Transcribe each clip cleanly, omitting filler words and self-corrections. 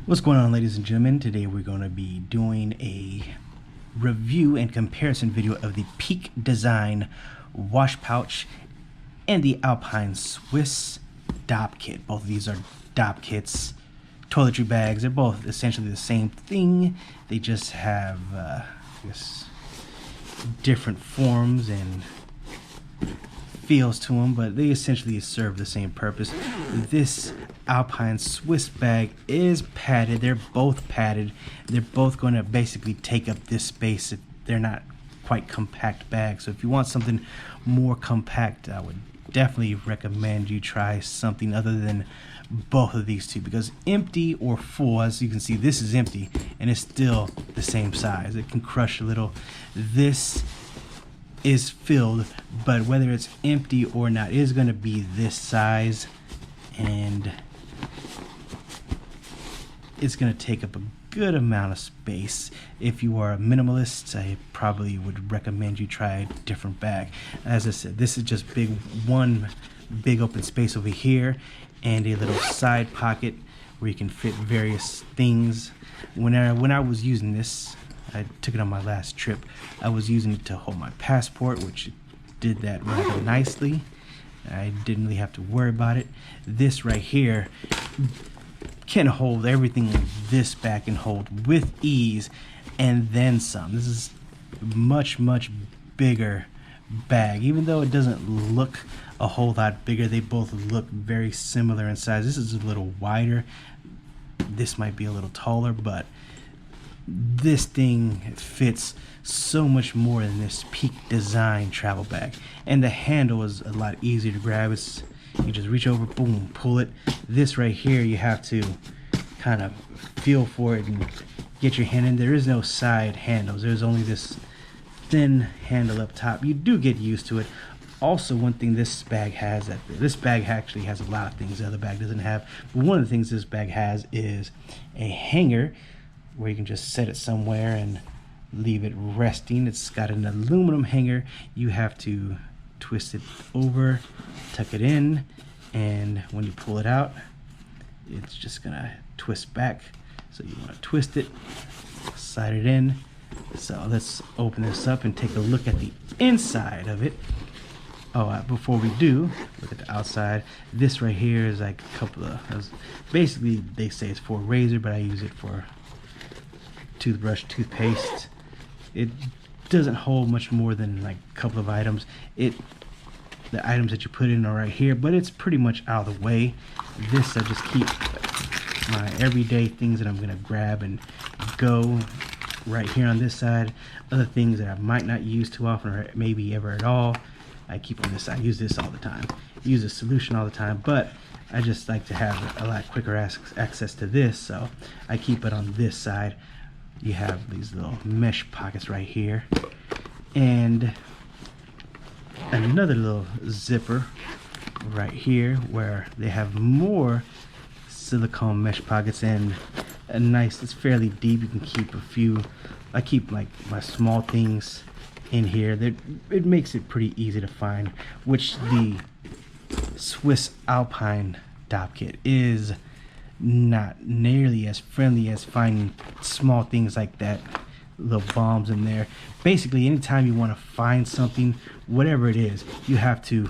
What's going on, ladies and gentlemen? Today we're going to be doing a review and comparison video of the Peak Design wash pouch and the Alpine Swiss Dopp Kit. Both of these are Dopp kits, toiletry bags. They're both essentially the same thing. They just have I guess different forms and feels to them, but they essentially serve the same purpose. This Alpine Swiss bag is padded. They're both padded. They're both going to basically take up this space. They're not quite compact bags. So if you want something more compact, I would definitely recommend you try something other than both of these two, because empty or full, as you can see, this is empty and it's still the same size. It can crush a little. This is filled, but whether it's empty or not, it is going to be this size, and it's going to take up a good amount of space. If you are a minimalist, I probably would recommend you try a different bag. As I said, this is just one big open space over here and a little side pocket where you can fit various things. When I was using this, I took it on my last trip. I was using it to hold my passport, which did that rather nicely. I didn't really have to worry about it. This right here can hold everything this bag can hold with ease and then some. This is a much bigger bag. Even though it doesn't look a whole lot bigger, they both look very similar in size. This is a little wider. This might be a little taller, but this thing fits so much more than this Peak Design travel bag, and the handle is a lot easier to grab. You just reach over, boom, pull it. This right here, you have to kind of feel for it and get your hand in. There is no side handles. There's only this thin handle up top. You do get used to it. Also, one thing this bag has, this bag actually has a lot of things the other bag doesn't have, but one of the things this bag has is a hanger where you can just set it somewhere and leave it resting. It's got an aluminum hanger. You have to twist it over, tuck it in, and when you pull it out, it's just gonna twist back. So you want to twist it, slide it in. So let's open this up and take a look at the inside of it. Before we do, look at the outside. This right here is like a couple of, basically they say it's for a razor, but I use it for toothbrush, toothpaste. It doesn't hold much more than like a couple of items. The items that you put in are right here, but it's pretty much out of the way. This I just keep my everyday things that I'm gonna grab and go right here on this side. Other things that I might not use too often or maybe ever at all, I keep on this side. I use this all the time. Use a solution all the time, but I just like to have a lot quicker access to this, so I keep it on this side. You have these little mesh pockets right here, and another little zipper right here where they have more silicone mesh pockets and a nice, it's fairly deep. You can keep a few, I keep like my small things in here. It makes it pretty easy to find, which the Swiss Alpine Dopp Kit is not nearly as friendly as finding small things like that, little bombs in there. Basically, anytime you want to find something, whatever it is, you have to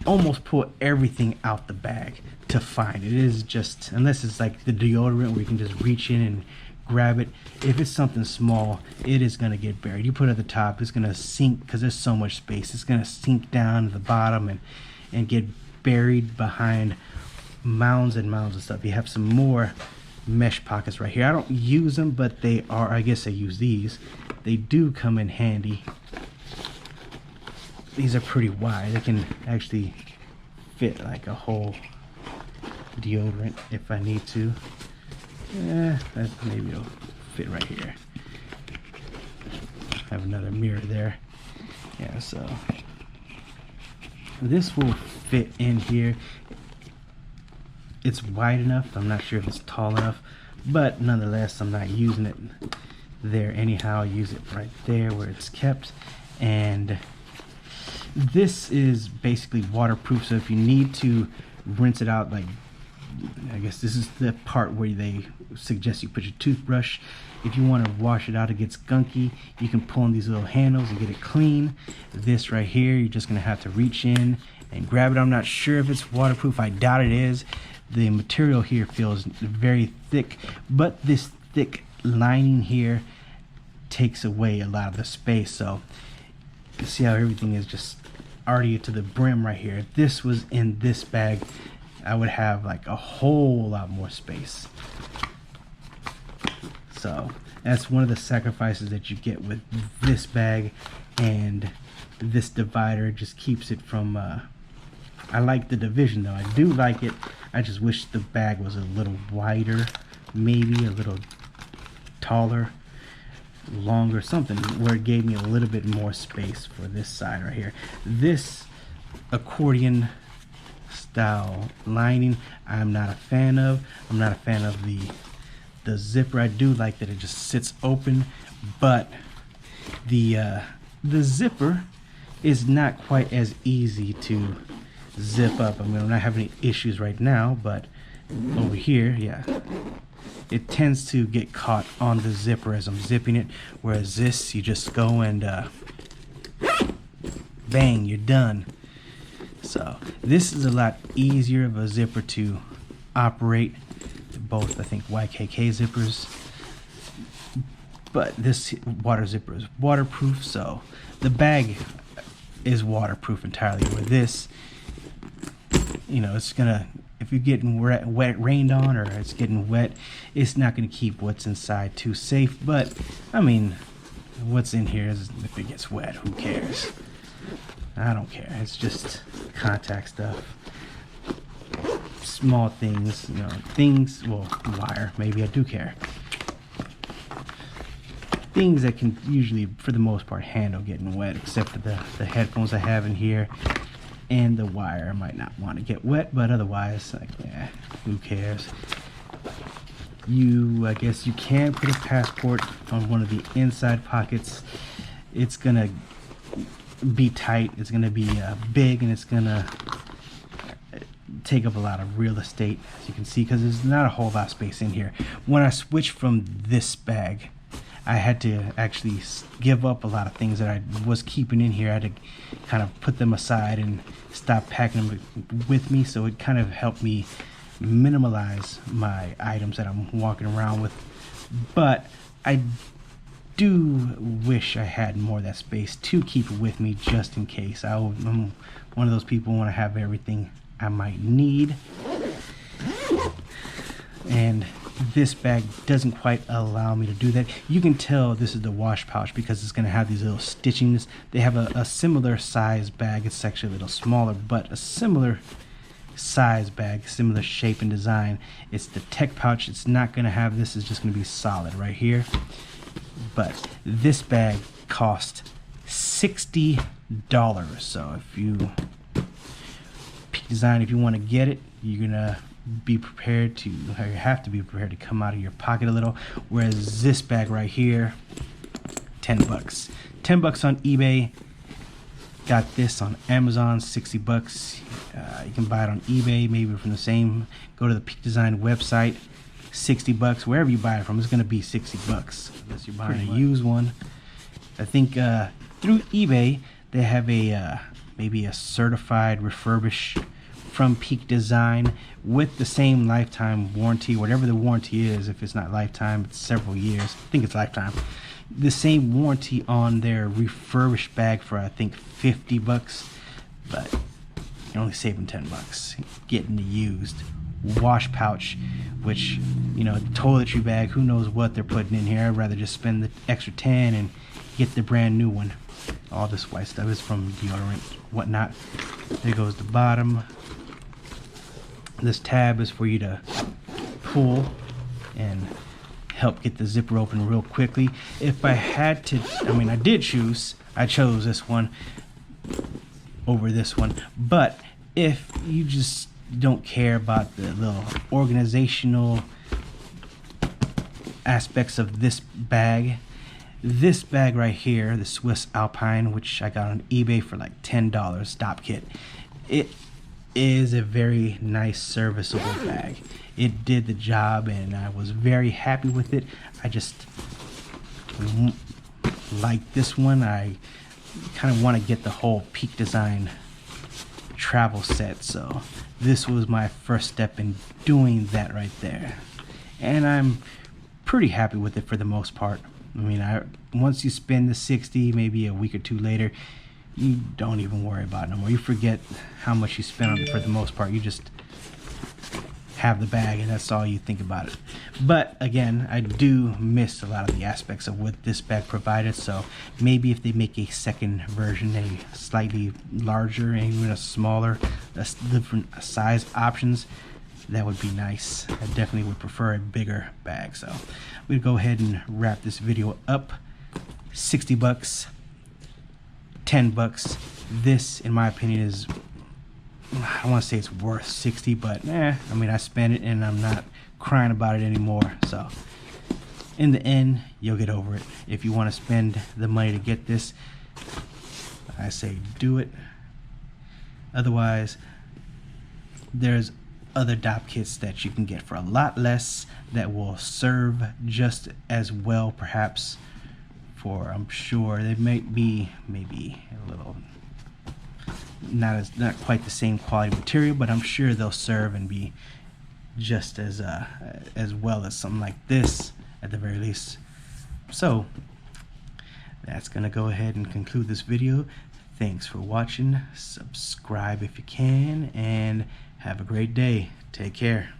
almost pull everything out the bag to find it. It is just, unless it's like the deodorant where you can just reach in and grab it. If it's something small, it is going to get buried. You put it at the top, it's going to sink because there's so much space. It's going to sink down to the bottom and get buried behind mounds and mounds of stuff. You have some more mesh pockets right here. I don't use them, but they are, I guess I use these. They do come in handy. These are pretty wide. They can actually fit like a whole deodorant if I need to. Yeah, maybe it'll fit right here. I have another mirror there. Yeah, so this will fit in here. It's wide enough. I'm not sure if it's tall enough, but nonetheless, I'm not using it there anyhow. I use it right there where it's kept. And this is basically waterproof, so if you need to rinse it out like I guess this is the part where they suggest you put your toothbrush. If you want to wash it out, it gets gunky, you can pull on these little handles and get it clean. This right here, you're just gonna have to reach in and grab it. I'm not sure if it's waterproof. I doubt it is. The material here feels very thick, but this thick lining here takes away a lot of the space. So you see how everything is just already to the brim right here. If this was in this bag, I would have like a whole lot more space. So that's one of the sacrifices that you get with this bag, and this divider just keeps it from I like the division though. I do like it. I just wish the bag was a little wider, maybe a little taller, longer, something where it gave me a little bit more space for this side right here. This accordion style lining I'm not a fan of. I'm not a fan of the zipper. I do like that it just sits open, but the zipper is not quite as easy to zip up. I mean, I'm not having any issues right now, but over here, yeah, it tends to get caught on the zipper as I'm zipping it, whereas this, you just go and bang, you're done. So this is a lot easier of a zipper to operate. Both, I think, YKK zippers, but this water zipper is waterproof, so the bag is waterproof entirely. With this, you know, it's gonna, if you're getting wet rained on, or it's getting wet, it's not gonna keep what's inside too safe. But I mean, what's in here is, if it gets wet, who cares? I don't care. It's just contact stuff, small things, you know, things, well, wire, maybe I do care. Things that can usually, for the most part, handle getting wet, except for the headphones I have in here, and the wire might not want to get wet, but otherwise, like, yeah, who cares? I guess you can put a passport on one of the inside pockets. It's gonna be tight, it's gonna be big, and it's gonna take up a lot of real estate, as you can see, because there's not a whole lot of space in here. When I switched from this bag, I had to actually give up a lot of things that I was keeping in here. I had to kind of put them aside and stop packing them with me, so it kind of helped me minimalize my items that I'm walking around with. But I do wish I had more of that space to keep it with me, just in case. I'm one of those people who want to have everything I might need, and this bag doesn't quite allow me to do that. You can tell this is the wash pouch because it's going to have these little stitchings. They have a similar size bag. It's actually a little smaller, but a similar size bag, similar shape and design. It's the tech pouch. It's not going to have this. It's just going to be solid right here. But this bag cost $60. So if you design, if you want to get it, you're gonna be prepared to, or you have to be prepared to come out of your pocket a little. Whereas this bag right here, $10. $10 on eBay. Got this on Amazon, $60. You can buy it on eBay, maybe from the same. Go to the Peak Design website, $60. Wherever you buy it from, it's gonna be $60 unless you're buying a used one. I think through eBay they have a maybe a certified refurbish from Peak Design with the same lifetime warranty, whatever the warranty is. If it's not lifetime, it's several years. I think it's lifetime. The same warranty on their refurbished bag for, I think, $50, but you're only saving $10 getting the used wash pouch, which, you know, toiletry bag, who knows what they're putting in here. I'd rather just spend the extra 10 and get the brand new one. All this white stuff is from deodorant, whatnot. There goes the bottom. This tab is for you to pull and help get the zipper open real quickly. If I had to, I mean, I chose this one over this one, but if you just don't care about the little organizational aspects of this bag right here, the Swiss Alpine, which I got on eBay for like $10, Dopp Kit, is a very nice serviceable bag. It did the job and I was very happy with it. I just like this one. I kind of want to get the whole Peak Design travel set, so this was my first step in doing that right there, and I'm pretty happy with it for the most part. I mean, once you spend the 60, maybe a week or two later, you don't even worry about it no more. You forget how much you spent on it for the most part. You just have the bag and that's all you think about it. But again, I do miss a lot of the aspects of what this bag provided, so maybe if they make a second version, a slightly larger and even a smaller, different size options, that would be nice. I definitely would prefer a bigger bag. So we'll go ahead and wrap this video up. 60 bucks, 10 bucks. This, in my opinion, is, I don't want to say it's worth 60, but I mean, I spent it and I'm not crying about it anymore. So in the end, you'll get over it. If you want to spend the money to get this, I say do it. Otherwise, there's other Dopp kits that you can get for a lot less that will serve just as well, perhaps, for, I'm sure they might be maybe a little not quite the same quality material, but I'm sure they'll serve and be just as well as something like this at the very least. So that's gonna go ahead and conclude this video. Thanks for watching. Subscribe if you can, and have a great day. Take care.